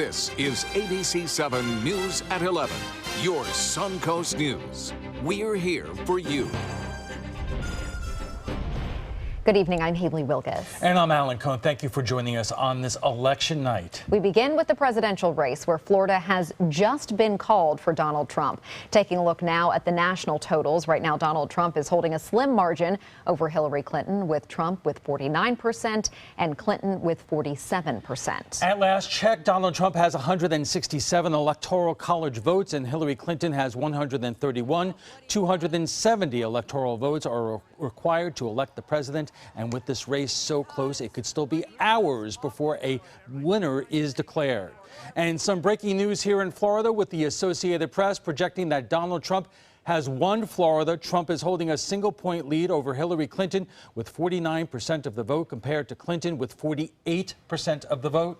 This is ABC7 News at 11, your Suncoast News. We're here for you. Good evening, I'm Haley Wilkes. And I'm Alan Cohn. Thank you for joining us on this election night. We begin with the presidential race where Florida has just been called for Donald Trump. Taking a look now at the national totals. Right now, Donald Trump is holding a slim margin over Hillary Clinton, with Trump with 49% and Clinton with 47%. At last check, Donald Trump has 167 electoral college votes and Hillary Clinton has 131. 270 electoral votes are required to elect the president. And with this race so close, it could still be hours before a winner is declared. And some breaking news here in Florida, with the Associated Press projecting that Donald Trump has won Florida. Trump is holding a single-point lead over Hillary Clinton with 49% of the vote compared to Clinton with 48% of the vote.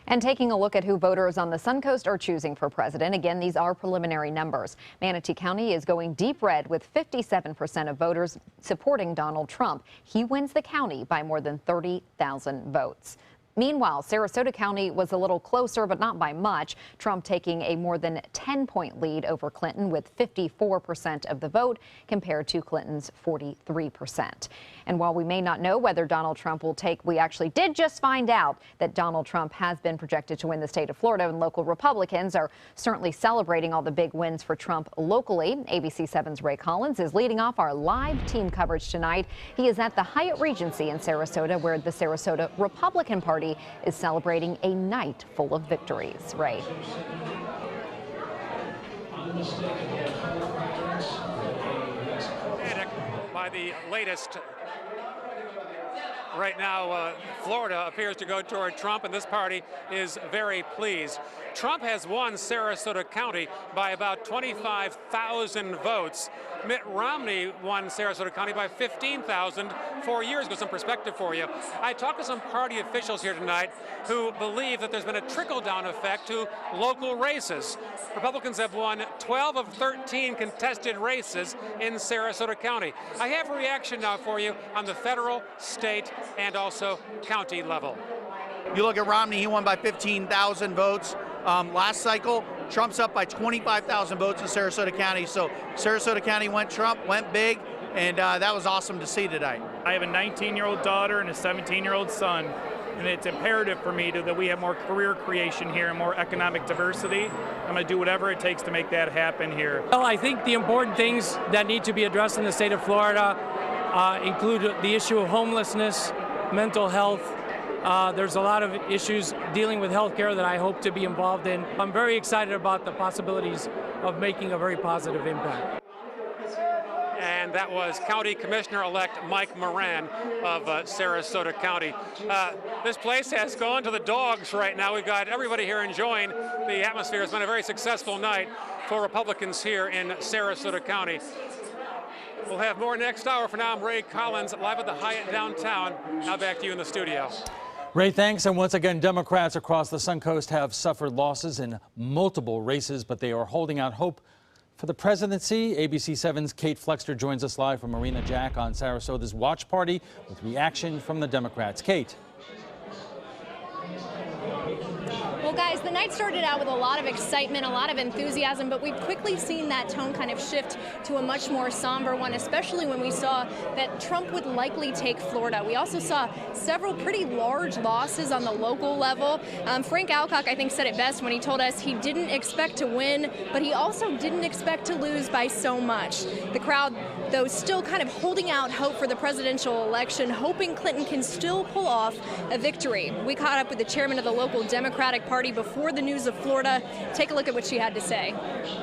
And taking a look at who voters on the Suncoast are choosing for president. Again, these are preliminary numbers. Manatee County is going deep red with 57% of voters supporting Donald Trump. He wins the county by more than 30,000 votes. Meanwhile, Sarasota County was a little closer, but not by much. Trump taking a more than 10-point lead over Clinton with 54% of the vote compared to Clinton's 43%. And while we may not know whether Donald Trump will take, we actually did just find out that Donald Trump has been projected to win the state of Florida, and local Republicans are certainly celebrating all the big wins for Trump locally. ABC7's Ray Collins is leading off our live team coverage tonight. He is at the Hyatt Regency in Sarasota, where the Sarasota Republican Party is celebrating a night full of victories. Ray. By the latest, right now, Florida appears to go toward Trump, and this party is very pleased. Trump has won Sarasota County by about 25,000 votes. Mitt Romney won Sarasota County by 15,000 4 years ago. Some perspective for you. I talked to some party officials here tonight who believe that there's been a trickle-down effect to local races. Republicans have won 12 of 13 contested races in Sarasota County. I have a reaction now for you on the federal, state, and also county level. You look at Romney, he won by 15,000 votes. Last cycle, Trump's up by 25,000 votes in Sarasota County. So Sarasota County Trump went big, and that was awesome to see tonight. I have a 19-year-old daughter and a 17-year-old son, and it's imperative for me that we have more career creation here and more economic diversity. I'm going to do whatever it takes to make that happen here. Well, I think the important things that need to be addressed in the state of Florida include the issue of homelessness, mental health. There's a lot of issues dealing with healthcare that I hope to be involved in. I'm very excited about the possibilities of making a very positive impact. And that was County Commissioner-elect Mike Moran of Sarasota County. This place has gone to the dogs right now. We've got everybody here enjoying the atmosphere. It's been a very successful night for Republicans here in Sarasota County. We'll have more next hour. For now, I'm Ray Collins, live at the Hyatt downtown. Now back to you in the studio. Ray, thanks. And once again, Democrats across the Suncoast have suffered losses in multiple races, but they are holding out hope for the presidency. ABC7's Kate Flexter joins us live from Marina Jack on Sarasota's watch party with reaction from the Democrats. Kate. Well, guys, the night started out with a lot of excitement, a lot of enthusiasm, but we've quickly seen that tone kind of shift to a much more somber one, especially when we saw that Trump would likely take Florida. We also saw several pretty large losses on the local level. Frank Alcock, I think, said it best when he told us he didn't expect to win, but he also didn't expect to lose by so much. The crowd, though, still kind of holding out hope for the presidential election, hoping Clinton can still pull off a victory. We caught up with the chairman of the local Democratic Party before the news of Florida. Take a look at what she had to say.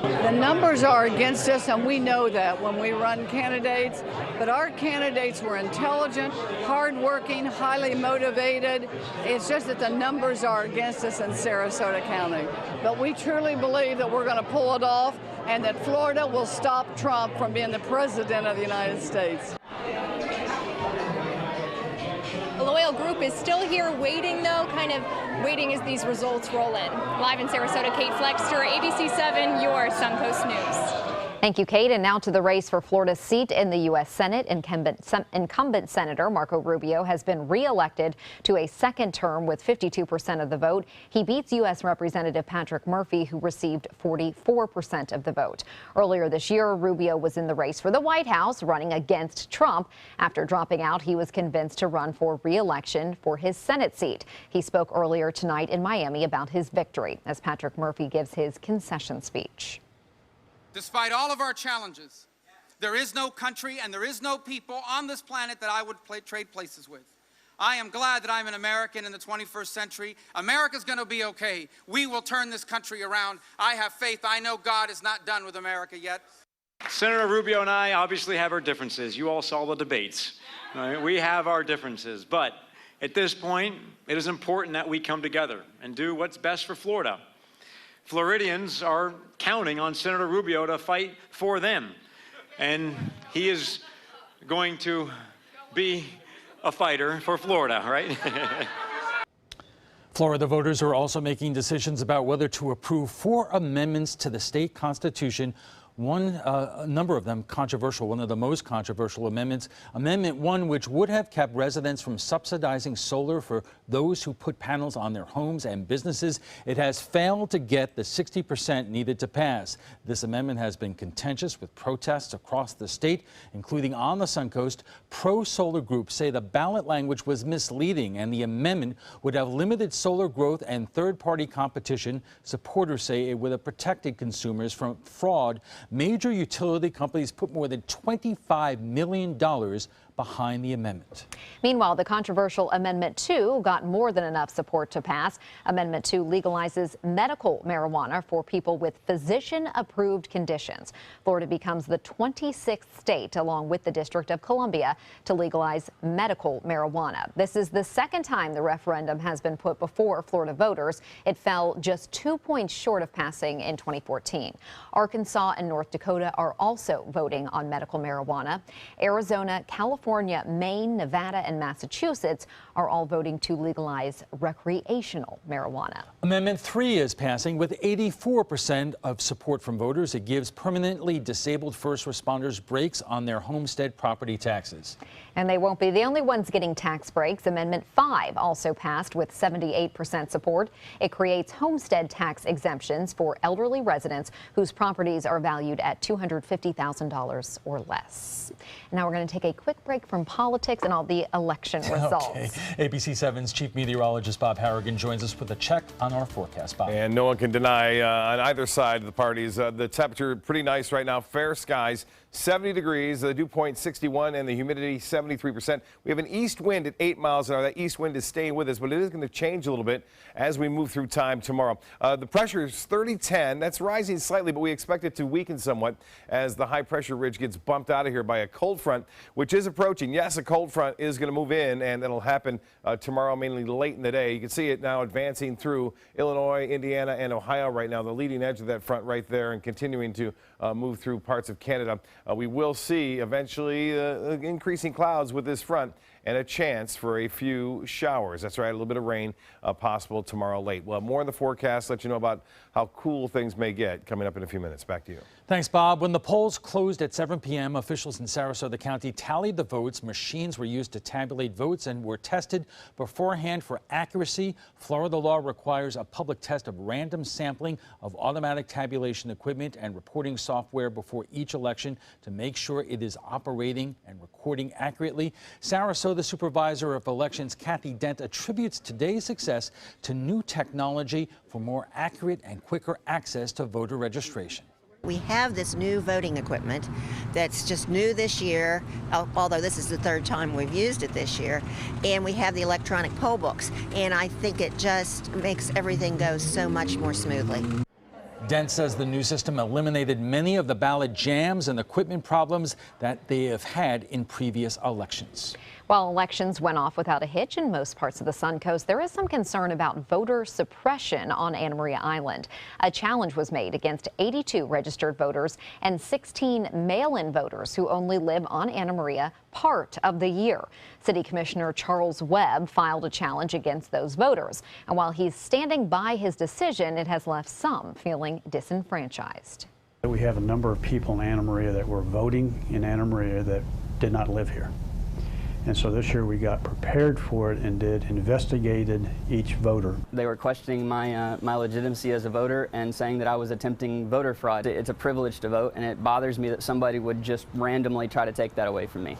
The numbers are against us, and we know that when we run candidates, but our candidates were intelligent, hardworking, highly motivated. It's just that the numbers are against us in Sarasota County. But we truly believe that we're going to pull it off and that Florida will stop Trump from being the president of the United States. A loyal group is still here waiting, though, kind of waiting as these results roll in. Live in Sarasota, Kate Flexter, ABC7, your Suncoast News. Thank you, Kate. And now to the race for Florida's seat in the U.S. Senate. Incumbent Senator Marco Rubio has been reelected to a second term with 52% of the vote. He beats U.S. Representative Patrick Murphy, who received 44% of the vote. Earlier this year, Rubio was in the race for the White House, running against Trump. After dropping out, he was convinced to run for re-election for his Senate seat. He spoke earlier tonight in Miami about his victory as Patrick Murphy gives his concession speech. Despite all of our challenges, there is no country and there is no people on this planet that I would trade places with. I am glad that I'm an American in the 21st century. America's going to be okay. We will turn this country around. I have faith. I know God is not done with America yet. Senator Rubio and I obviously have our differences. You all saw the debates. Right? We have our differences. But at this point, it is important that we come together and do what's best for Florida. Floridians are counting on Senator Rubio to fight for them. And he is going to be a fighter for Florida, right? Florida voters are also making decisions about whether to approve 4 amendments to the state constitution. A number of them controversial. One of the most controversial amendments, Amendment 1, which would have kept residents from subsidizing solar for those who put panels on their homes and businesses. It has failed to get the 60% needed to pass. This amendment has been contentious with protests across the state, including on the Suncoast. Pro-solar groups say the ballot language was misleading and the amendment would have limited solar growth and third-party competition. Supporters say it would have protected consumers from fraud. Major utility companies put more than $25 million behind the amendment. Meanwhile, the controversial Amendment 2 got more than enough support to pass. Amendment 2 legalizes medical marijuana for people with physician-approved conditions. Florida becomes the 26th state, along with the District of Columbia, to legalize medical marijuana. This is the second time the referendum has been put before Florida voters. It fell just 2 points short of passing in 2014. Arkansas and North Dakota are also voting on medical marijuana. Arizona, California, Maine, Nevada, and Massachusetts are all voting to legalize recreational marijuana. Amendment 3 is passing with 84% of support from voters. It gives permanently disabled first responders breaks on their homestead property taxes. And they won't be the only ones getting tax breaks. Amendment 5 also passed with 78% support. It creates homestead tax exemptions for elderly residents whose properties are valued at $250,000 or less. Now we're going to take a quick break from politics and all the election results. Okay. ABC7's chief meteorologist Bob Harrigan joins us with a check on our forecast. Bob. And no one can deny on either side of the parties the temperature pretty nice right now. Fair skies, 70 degrees, the dew point 61, and the humidity 73%. We have an east wind at 8 miles an hour. That east wind is staying with us, but it is going to change a little bit as we move through time tomorrow. The pressure is 30-10. That's rising slightly, but we expect it to weaken somewhat as the high pressure ridge gets bumped out of here by a cold front, which is approaching. Yes, a cold front is going to move in, and that'll happen tomorrow, mainly late in the day. You can see it now advancing through Illinois, Indiana, and Ohio right now, the leading edge of that front right there, and continuing to move through parts of Canada. We will see eventually increasing clouds with this front and a chance for a few showers. That's right, a little bit of rain possible tomorrow late. We'll have more in the forecast, let you know about how cool things may get coming up in a few minutes. Back to you. Thanks, Bob. When the polls closed at 7 p.m., officials in Sarasota County tallied the votes. Machines were used to tabulate votes and were tested beforehand for accuracy. Florida law requires a public test of random sampling of automatic tabulation equipment and reporting software before each election to make sure it is operating and recording accurately. Sarasota Supervisor of Elections Kathy Dent attributes today's success to new technology for more accurate and quicker access to voter registration. We have this new voting equipment that's just new this year, although this is the third time we've used it this year, and we have the electronic poll books, and I think it just makes everything go so much more smoothly. Dent says the new system eliminated many of the ballot jams and equipment problems that they have had in previous elections. While elections went off without a hitch in most parts of the Suncoast, there is some concern about voter suppression on Anna Maria Island. A challenge was made against 82 registered voters and 16 mail-in voters who only live on Anna Maria part of the year. City Commissioner Charles Webb filed a challenge against those voters. And while he's standing by his decision, it has left some feeling disenfranchised. We have a number of people in Anna Maria that were voting in Anna Maria that did not live here. And so this year we got prepared for it and investigated each voter. They were questioning my legitimacy as a voter and saying that I was attempting voter fraud. It's a privilege to vote, and it bothers me that somebody would just randomly try to take that away from me.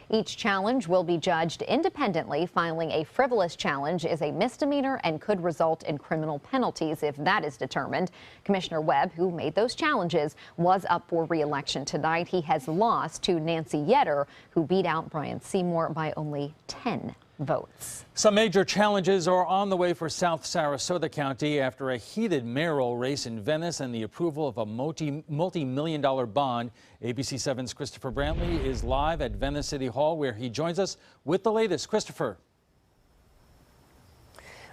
Each challenge will be judged independently. Filing a frivolous challenge is a misdemeanor and could result in criminal penalties if that is determined. Commissioner Webb, who made those challenges, was up for re-election tonight. He has lost to Nancy Yetter, who beat out Brian Seymour by only 10 votes. Some major challenges are on the way for South Sarasota County after a heated mayoral race in Venice and the approval of a multi-million-dollar bond. ABC7's Christopher Brantley is live at Venice City Hall, where he joins us with the latest. Christopher.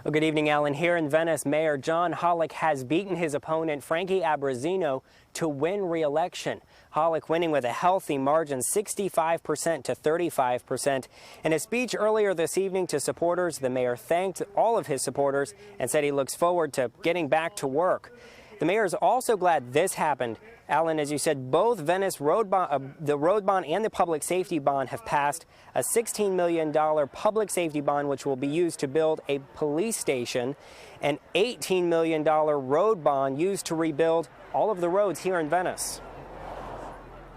Well, good evening, Alan. Here in Venice, Mayor John Hollick has beaten his opponent, Frankie Abruzzino, to win re-election. Hollick winning with a healthy margin, 65% to 35%. In a speech earlier this evening to supporters, the mayor thanked all of his supporters and said he looks forward to getting back to work. The mayor is also glad this happened. Alan, as you said, both Venice road bond, the road bond and the public safety bond have passed. A $16 million public safety bond, which will be used to build a police station, an $18 million road bond used to rebuild all of the roads here in Venice.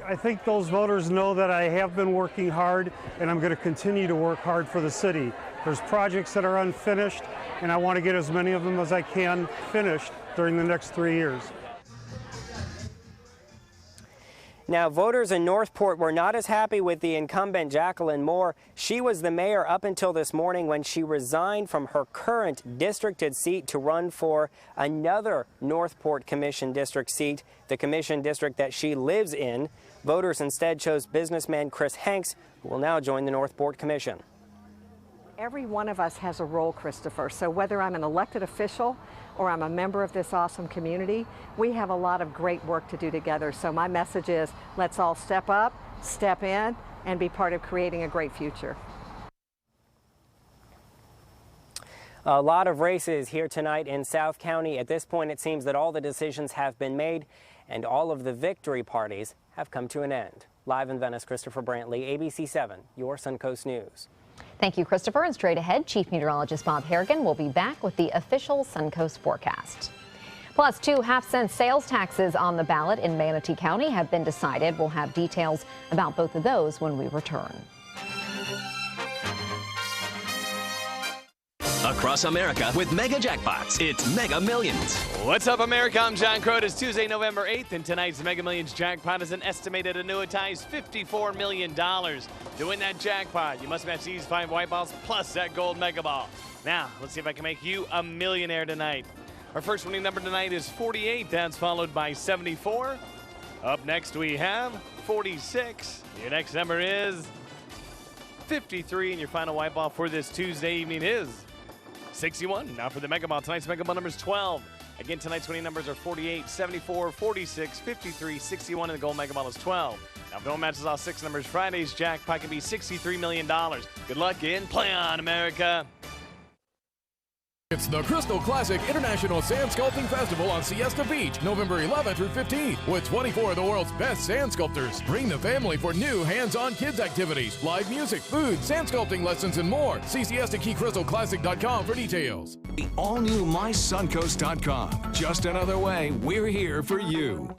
I think those voters know that I have been working hard, and I'm going to continue to work hard for the city. There's projects that are unfinished, and I want to get as many of them as I can finished during the next 3 years. Now, voters in Northport were not as happy with the incumbent Jacqueline Moore. She was the mayor up until this morning when she resigned from her current districted seat to run for another Northport Commission district seat, the commission district that she lives in. Voters instead chose businessman Chris Hanks, who will now join the Northport Commission. Every one of us has a role, Christopher, so whether I'm an elected official or I'm a member of this awesome community, we have a lot of great work to do together. So my message is, let's all step up, step in, and be part of creating a great future. A lot of races here tonight in South County. At this point, it seems that all the decisions have been made and all of the victory parties have come to an end. Live in Venice, Christopher Brantley, ABC7, your Suncoast News. Thank you, Christopher. And straight ahead, Chief Meteorologist Bob Harrigan will be back with the official Suncoast forecast. Plus, 2 half-cent sales taxes on the ballot in Manatee County have been decided. We'll have details about both of those when we return. Across America with Mega Jackpots. It's Mega Millions. What's up, America? I'm John Crowder. It's Tuesday, November 8th, and tonight's Mega Millions jackpot is an estimated annuitized $54 million. To win that jackpot, you must match these 5 white balls plus that gold mega ball. Now, let's see if I can make you a millionaire tonight. Our first winning number tonight is 48. That's followed by 74. Up next, we have 46. Your next number is 53, and your final white ball for this Tuesday evening is 61. Now for the Mega Ball. Tonight's Mega Ball number is 12. Again, tonight's winning numbers are 48, 74, 46, 53, 61, and the gold Mega Ball is 12. Now, if no one matches all 6 numbers, Friday's jackpot can be $63 million. Good luck and play on, America. It's the Crystal Classic International Sand Sculpting Festival on Siesta Beach, November 11th through 15th, with 24 of the world's best sand sculptors. Bring the family for new hands-on kids activities, live music, food, sand sculpting lessons, and more. See SiestaKeyCrystalClassic.com for details. The all-new MySuncoast.com. Just another way we're here for you.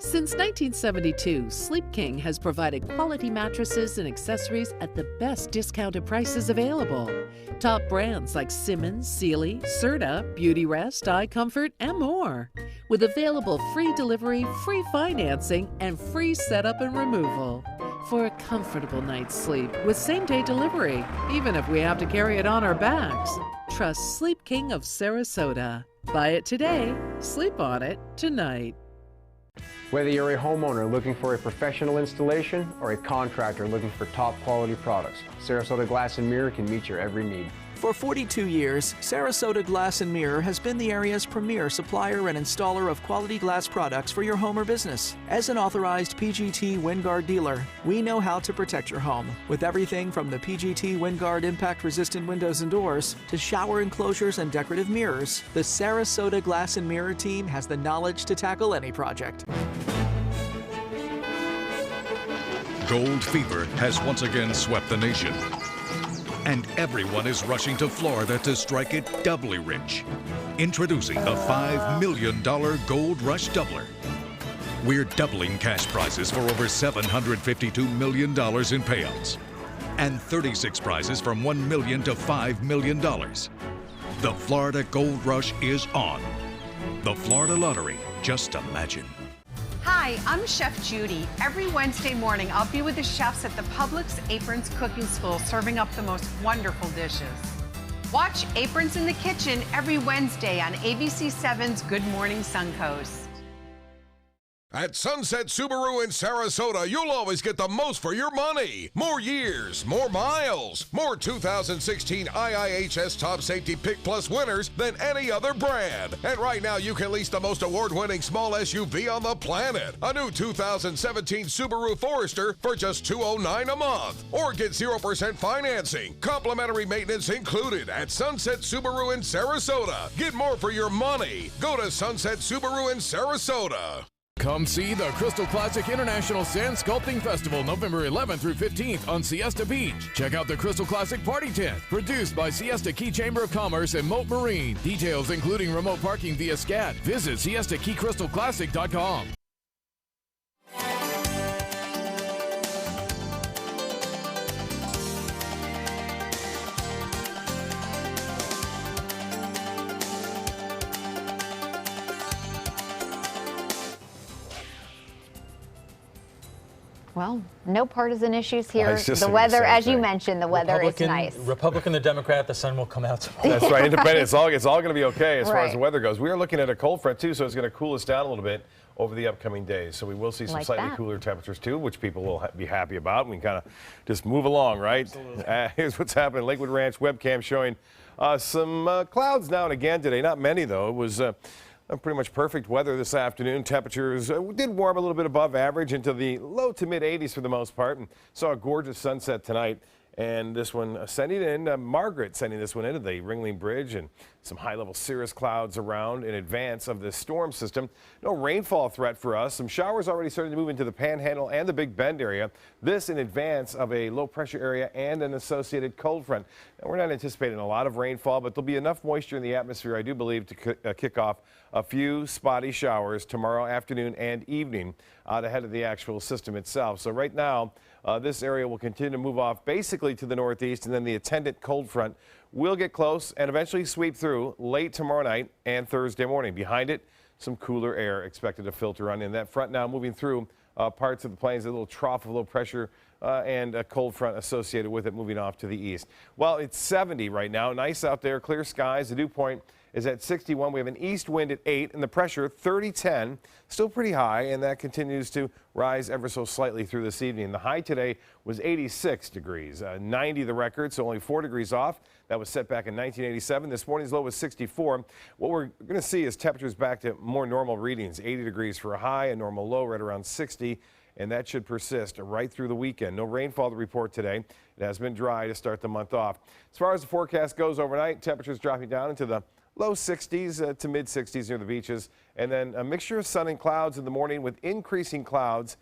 Since 1972, Sleep King has provided quality mattresses and accessories at the best discounted prices available. Top brands like Simmons, Sealy, Serta, Beautyrest, iComfort, and more. With available free delivery, free financing, and free setup and removal. For a comfortable night's sleep with same-day delivery, even if we have to carry it on our backs. Trust Sleep King of Sarasota. Buy it today, sleep on it tonight. Whether you're a homeowner looking for a professional installation or a contractor looking for top quality products, Sarasota Glass and Mirror can meet your every need. For 42 years, Sarasota Glass and Mirror has been the area's premier supplier and installer of quality glass products for your home or business. As an authorized PGT WinGuard dealer, we know how to protect your home with everything from the PGT WinGuard impact-resistant windows and doors to shower enclosures and decorative mirrors. The Sarasota Glass and Mirror team has the knowledge to tackle any project. Gold fever has once again swept the nation. And everyone is rushing to Florida to strike it doubly rich. Introducing the $5 million Gold Rush Doubler. We're doubling cash prizes for over $752 million in payouts. And 36 prizes from $1 million to $5 million. The Florida Gold Rush is on. The Florida Lottery, just imagine. Hi, I'm Chef Judy. Every Wednesday morning, I'll be with the chefs at the Publix Aprons Cooking School serving up the most wonderful dishes. Watch Aprons in the Kitchen every Wednesday on ABC7's Good Morning Suncoast. At Sunset Subaru in Sarasota, you'll always get the most for your money. More years, more miles, more 2016 IIHS Top Safety Pick Plus winners than any other brand. And right now, you can lease the most award-winning small SUV on the planet. A new 2017 Subaru Forester for just $209 a month. Or get 0% financing. Complimentary maintenance included at Sunset Subaru in Sarasota. Get more for your money. Go to Sunset Subaru in Sarasota. Come see the Crystal Classic International Sand Sculpting Festival November 11th through 15th on Siesta Beach. Check out the Crystal Classic Party Tent, produced by Siesta Key Chamber of Commerce and Moat Marine. Details including remote parking via SCAT. Visit siestakeycrystalclassic.com. Well, no partisan issues here. The weather, as you mentioned, the weather is nice. Republican or Democrat, the sun will come out tomorrow. That's right. Independent. It's all going to be okay as far as the weather goes. We are looking at a cold front, too, so it's going to cool us down a little bit over the upcoming days. So we will see some slightly cooler temperatures, too, which people will be happy about. We can kind of just move along, right? Here's what's happening. Lakewood Ranch webcam showing some clouds now and again today. Not many, though. It was pretty much perfect weather this afternoon. Temperatures did warm a little bit above average into the low to mid 80s for the most part, and saw a gorgeous sunset tonight. And this one sending in, Margaret sending this one into the Ringling Bridge, and some high-level cirrus clouds around in advance of this storm system. No rainfall threat for us. Some showers already starting to move into the Panhandle and the Big Bend area. This in advance of a low-pressure area and an associated cold front. Now, we're not anticipating a lot of rainfall, but there'll be enough moisture in the atmosphere, I do believe, to kick off a few spotty showers tomorrow afternoon and evening out ahead of the actual system itself. So right now, this area will continue to move off basically to the northeast, and then the attendant cold front will get close and eventually sweep through late tomorrow night and Thursday morning. Behind it, some cooler air expected to filter on in. That front now moving through parts of the plains, a little trough of low pressure and a cold front associated with it moving off to the east. Well, it's 70 right now. Nice out there, clear skies. The dew point is at 61. We have an east wind at 8 and the pressure 30-10, still pretty high, and that continues to rise ever so slightly through this evening. The high today was 86 degrees, 90 the record, so only 4 degrees off. That was set back in 1987. This morning's low was 64. What we're going to see is temperatures back to more normal readings, 80 degrees for a high, a normal low right around 60. And that should persist right through the weekend. No rainfall to report today. It has been dry to start the month off. As far as the forecast goes overnight, temperatures dropping down into the low 60s to mid 60s near the beaches. And then a mixture of sun and clouds in the morning with increasing clouds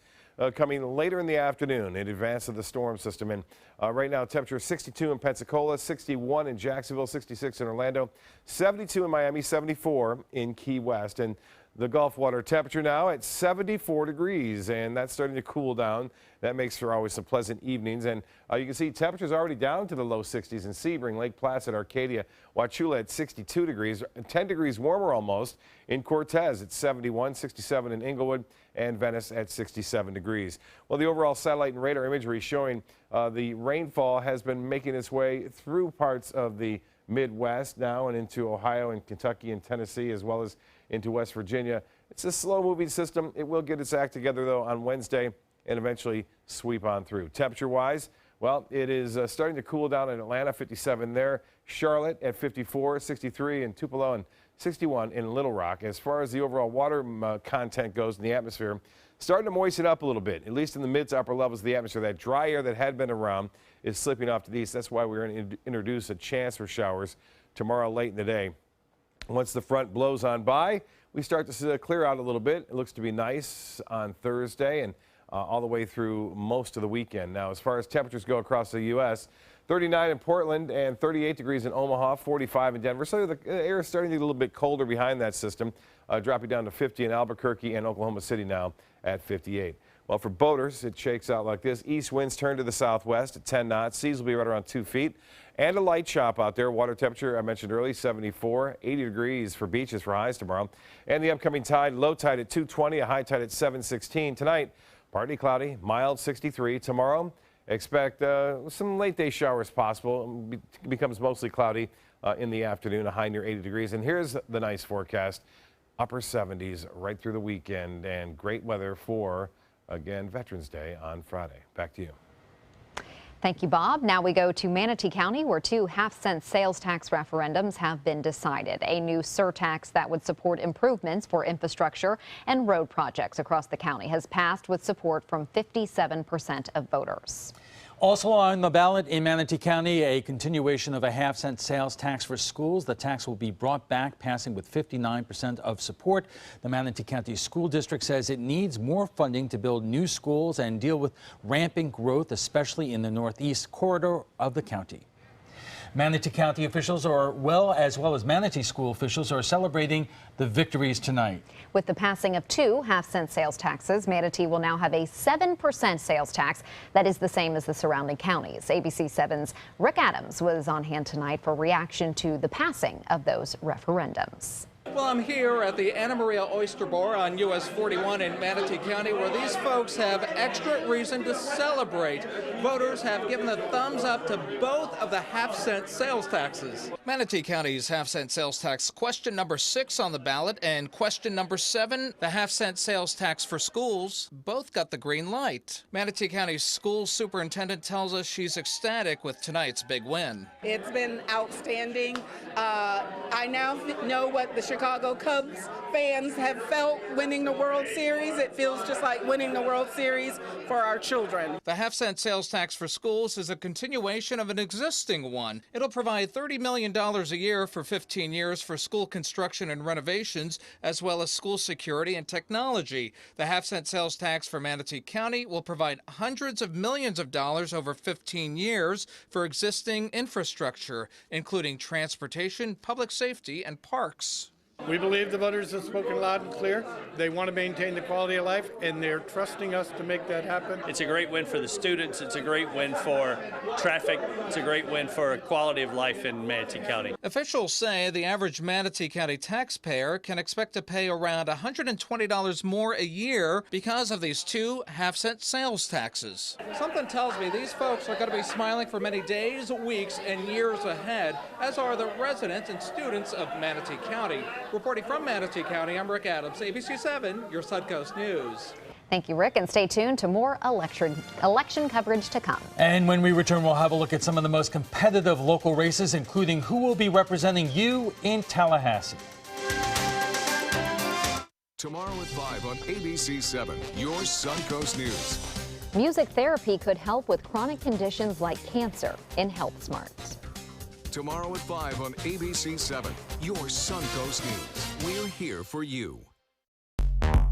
coming later in the afternoon in advance of the storm system. And right now, temperature 62 in Pensacola, 61 in Jacksonville, 66 in Orlando, 72 in Miami, 74 in Key West. And the Gulf water temperature now at 74 degrees, and that's starting to cool down. That makes for always some pleasant evenings. And you can see temperatures already down to the low 60s in Sebring, Lake Placid, Arcadia, Wauchula at 62 degrees, 10 degrees warmer almost in Cortez at 71, 67 in Inglewood, and Venice at 67 degrees. Well, the overall satellite and radar imagery showing the rainfall has been making its way through parts of the Midwest now and into Ohio and Kentucky and Tennessee, as well as into West Virginia. It's a slow-moving system. It will get its act together, though, on Wednesday and eventually sweep on through. Temperature-wise, Well, it is starting to cool down in Atlanta, 57 there. Charlotte at 54, 63 in Tupelo, and 61 in Little Rock. As far as the overall water content goes in the atmosphere, starting to moisten up a little bit, at least in the mid to upper levels of the atmosphere. That dry air that had been around is slipping off to the east. That's why we're going to introduce a chance for showers tomorrow late in the day. Once the front blows on by, we start to clear out a little bit. It looks to be nice on Thursday and all the way through most of the weekend. Now, as far as temperatures go across the U.S., 39 in Portland and 38 degrees in Omaha, 45 in Denver. So the air is starting to get a little bit colder behind that system, dropping down to 50 in Albuquerque and Oklahoma City now at 58. Well, for boaters, it shakes out like this. East winds turn to the southwest at 10 knots. Seas will be right around 2 feet. And a light chop out there. Water temperature, I mentioned earlier, 74, 80 degrees for beaches for highs tomorrow. And the upcoming tide, low tide at 2:20, a high tide at 7:16. Tonight, partly cloudy, mild 63. Tomorrow, expect some late day showers possible. It becomes mostly cloudy in the afternoon, a high near 80 degrees. And here's the nice forecast. Upper 70s right through the weekend, and great weather for, again, Veterans Day on Friday. Back to you. Thank you, Bob. Now we go to Manatee County, where 2 half-cent sales tax referendums have been decided. A new surtax that would support improvements for infrastructure and road projects across the county has passed with support from 57% of voters. Also on the ballot in Manatee County, a continuation of a half-cent sales tax for schools. The tax will be brought back, passing with 59% of support. The Manatee County School District says it needs more funding to build new schools and deal with rampant growth, especially in the northeast corridor of the county. Manatee County officials as well as Manatee school officials are celebrating the victories tonight. With the passing of 2 half-cent sales taxes, Manatee will now have a 7% sales tax that is the same as the surrounding counties. ABC7's Rick Adams was on hand tonight for reaction to the passing of those referendums. Well, I'm here at the Anna Maria Oyster Bar on US 41 in Manatee County, where these folks have extra reason to celebrate. Voters have given the thumbs up to both of the half-cent sales taxes. Manatee County's half-cent sales tax, question number 6 on the ballot, and question number 7, the half-cent sales tax for schools, both got the green light. Manatee County's school superintendent tells us she's ecstatic with tonight's big win. It's been outstanding. I now know what the Chicago Cubs fans have felt winning the World Series. It feels just like winning the World Series for our children. The half-cent sales tax for schools is a continuation of an existing one. It'll provide $30 million a year for 15 years for school construction and renovations, as well as school security and technology. The half-cent sales tax for Manatee County will provide hundreds of millions of dollars over 15 years for existing infrastructure, including transportation, public safety, and parks. We believe the voters have spoken loud and clear. They want to maintain the quality of life, and they're trusting us to make that happen. It's a great win for the students. It's a great win for traffic. It's a great win for quality of life in Manatee County. Officials say the average Manatee County taxpayer can expect to pay around $120 more a year because of these 2 half-cent sales taxes. Something tells me these folks are going to be smiling for many days, weeks, and years ahead, as are the residents and students of Manatee County. Reporting from Manatee County, I'm Rick Adams, ABC7, your Suncoast News. Thank you, Rick, and stay tuned to more election coverage to come. And when we return, we'll have a look at some of the most competitive local races, including who will be representing you in Tallahassee. Tomorrow at 5 on ABC7, your Suncoast News. Music therapy could help with chronic conditions like cancer in Health Smarts. Tomorrow at 5 on ABC7, your Suncoast News. We're here for you.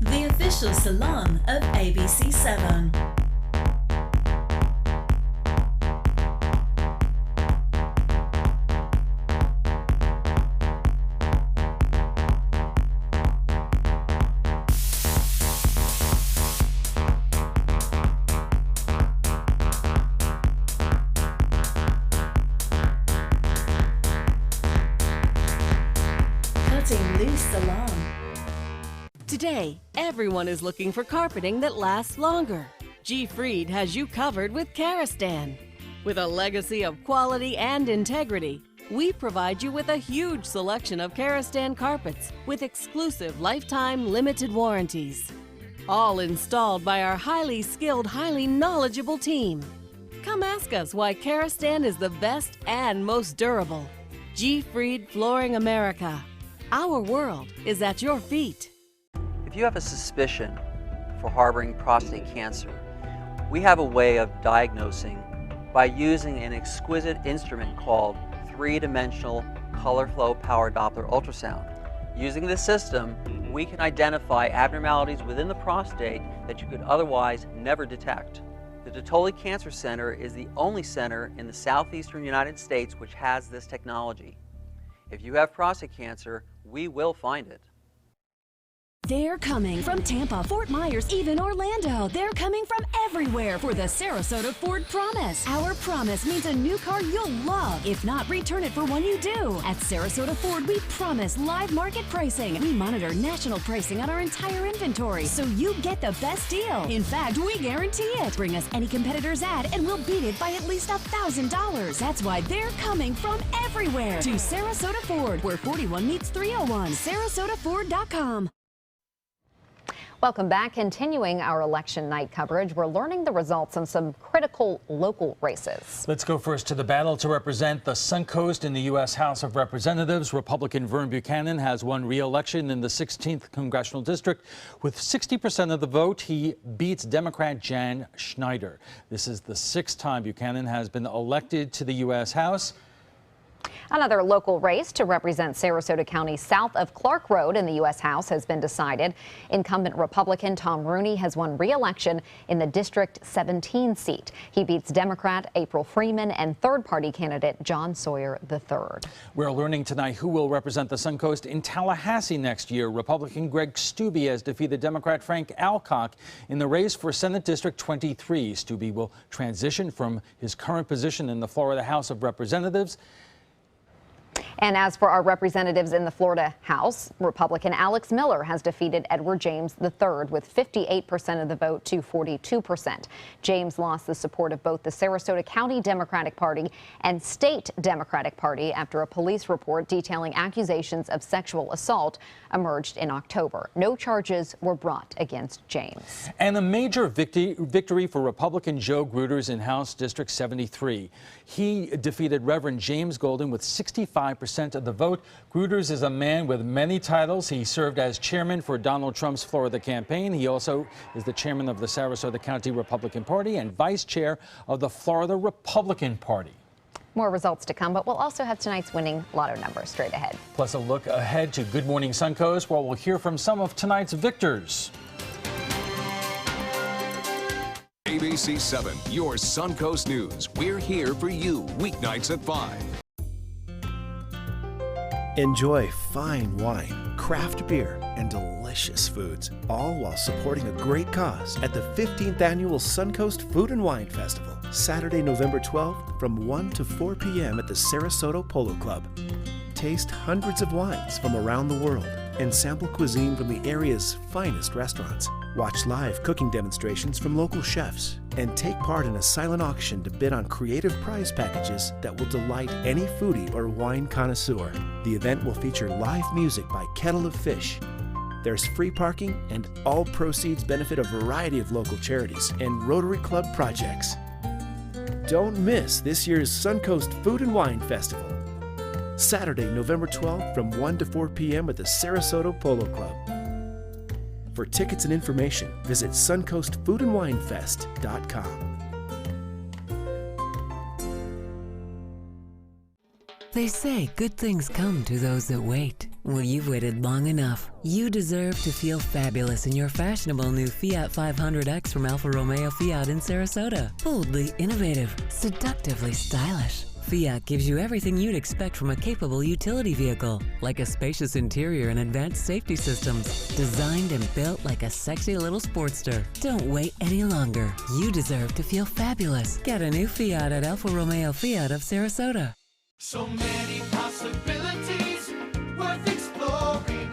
The official salon of ABC7. Today, everyone is looking for carpeting that lasts longer. G. Fried has you covered with Karastan. With a legacy of quality and integrity, we provide you with a huge selection of Karastan carpets with exclusive lifetime limited warranties. All installed by our highly skilled, highly knowledgeable team. Come ask us why Karastan is the best and most durable. G. Fried Flooring America. Our world is at your feet. If you have a suspicion for harboring prostate cancer, we have a way of diagnosing by using an exquisite instrument called three-dimensional color flow power Doppler ultrasound. Using this system, we can identify abnormalities within the prostate that you could otherwise never detect. The Dottoli Cancer Center is the only center in the southeastern United States which has this technology. If you have prostate cancer, we will find it. They're coming from Tampa, Fort Myers, even Orlando. They're coming from everywhere for the Sarasota Ford Promise. Our promise means a new car you'll love. If not, return it for one you do. At Sarasota Ford, we promise live market pricing. We monitor national pricing on our entire inventory, so you get the best deal. In fact, we guarantee it. Bring us any competitor's ad, and we'll beat it by at least $1,000. That's why they're coming from everywhere to Sarasota Ford, where 41 meets 301. SarasotaFord.com. Welcome back. Continuing our election night coverage, we're learning the results on some critical local races. Let's go first to the battle to represent the Suncoast in the U.S. House of Representatives. Republican Vern Buchanan has won re-election in the 16th Congressional District. With 60% of the vote, he beats Democrat Jan Schneider. This is the 6th time Buchanan has been elected to the U.S. House. Another local race to represent Sarasota County south of Clark Road in the U.S. House has been decided. Incumbent Republican Tom Rooney has won re-election in the District 17 seat. He beats Democrat April Freeman and third-party candidate John Sawyer III. We're learning tonight who will represent the Suncoast in Tallahassee next year. Republican Greg Stubbe has defeated Democrat Frank Alcock in the race for Senate District 23. Stubbe will transition from his current position in the Florida House of Representatives. And as for our representatives in the Florida House, Republican Alex Miller has defeated Edward James III with 58% of the vote to 42%. James lost the support of both the Sarasota County Democratic Party and State Democratic Party after a police report detailing accusations of sexual assault emerged in October. No charges were brought against James. And a major victory for Republican Joe Gruters in House District 73. He defeated Reverend James Golden with 65% of the vote. Gruters is a man with many titles. He served as chairman for Donald Trump's Florida campaign. He also is the chairman of the Sarasota County Republican Party and vice chair of the Florida Republican Party. More results to come, but we'll also have tonight's winning lotto numbers straight ahead. Plus a look ahead to Good Morning Suncoast, where we'll hear from some of tonight's victors. ABC7, your Suncoast News. We're here for you weeknights at 5. Enjoy fine wine, craft beer, and delicious foods, all while supporting a great cause at the 15th Annual Suncoast Food and Wine Festival, Saturday, November 12th from 1 to 4 p.m. at the Sarasota Polo Club. Taste hundreds of wines from around the world and sample cuisine from the area's finest restaurants. Watch live cooking demonstrations from local chefs and take part in a silent auction to bid on creative prize packages that will delight any foodie or wine connoisseur. The event will feature live music by Kettle of Fish. There's free parking, and all proceeds benefit a variety of local charities and Rotary Club projects. Don't miss this year's Suncoast Food and Wine Festival, Saturday, November 12th from 1 to 4 p.m. at the Sarasota Polo Club. For tickets and information, visit suncoastfoodandwinefest.com. They say good things come to those that wait. Well, you've waited long enough. You deserve to feel fabulous in your fashionable new Fiat 500X from Alfa Romeo Fiat in Sarasota. Boldly innovative, seductively stylish. Fiat gives you everything you'd expect from a capable utility vehicle, like a spacious interior and advanced safety systems, designed and built like a sexy little sportster. Don't wait any longer. You deserve to feel fabulous. Get a new Fiat at Alfa Romeo Fiat of Sarasota. So many possibilities worth exploring.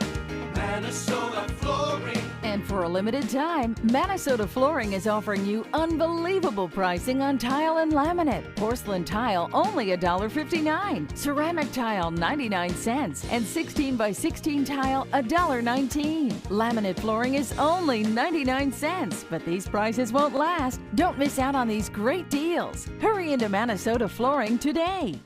Minnesota Flooring. And For a limited time, Minnesota Flooring is offering you unbelievable pricing on tile and laminate. Porcelain tile only $1.59. Ceramic tile 99 cents. And 16 by 16 tile $1.19. Laminate flooring is only 99 cents. But these prices won't last. Don't miss out on these great deals. Hurry into Minnesota Flooring today.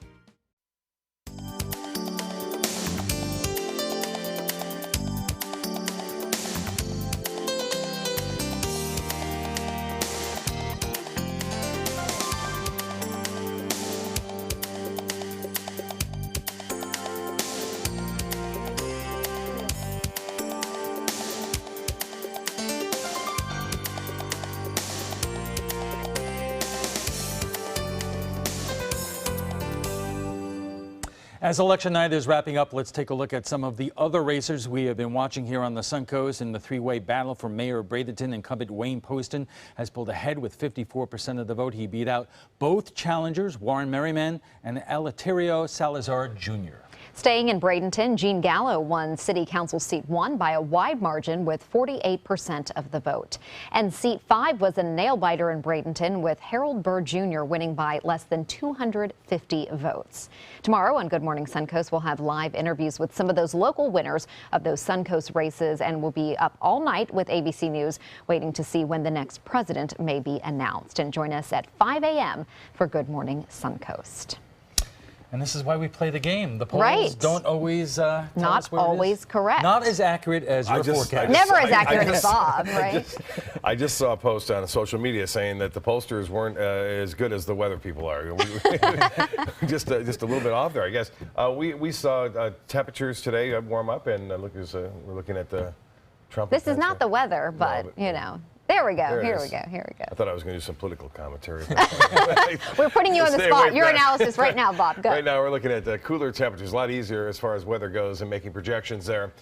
As election night is wrapping up, let's take a look at some of the other racers we have been watching here on the Suncoast. In the three-way battle for mayor of Bradenton, incumbent Wayne Poston has pulled ahead with 54% of the vote. He beat out both challengers, Warren Merriman and Eleuterio Salazar Jr. Staying in Bradenton, Jean Gallo won City Council Seat 1 by a wide margin with 48% of the vote. And Seat 5 was a nail-biter in Bradenton, with Harold Burr Jr. winning by less than 250 votes. Tomorrow on Good Morning Suncoast, we'll have live interviews with some of those local winners of those Suncoast races, and we'll be up all night with ABC News, waiting to see when the next president may be announced. And join us at 5 a.m. for Good Morning Suncoast. And this is why we play the game. The polls don't always tell us where always it is. Correct. Not as accurate as your forecast. Never as accurate as Bob, right? I just saw a post on social media saying that the pollsters weren't as good as the weather people are. just a little bit off there, I guess. We saw temperatures today warm up, and we're looking at the Trump. This is not the weather, but you know. There we go. Here we go. I thought I was going to do some political commentary. We're putting you on the spot. Your analysis right now, Bob. Go. Right now, we're looking at cooler temperatures. A lot easier as far as weather goes and making projections there.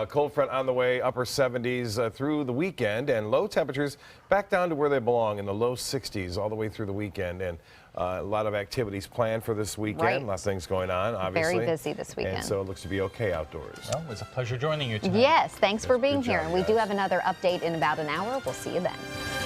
Cold front on the way, upper 70s through the weekend, and low temperatures back down to where they belong in the low 60s all the way through the weekend. And a lot of activities planned for this weekend. Right. A lot of things going on, obviously. Very busy this weekend. And so it looks to be okay outdoors. Well, it was a pleasure joining you tonight. Yes, thanks for being here. job, And we do have another update in about an hour. We'll see you then.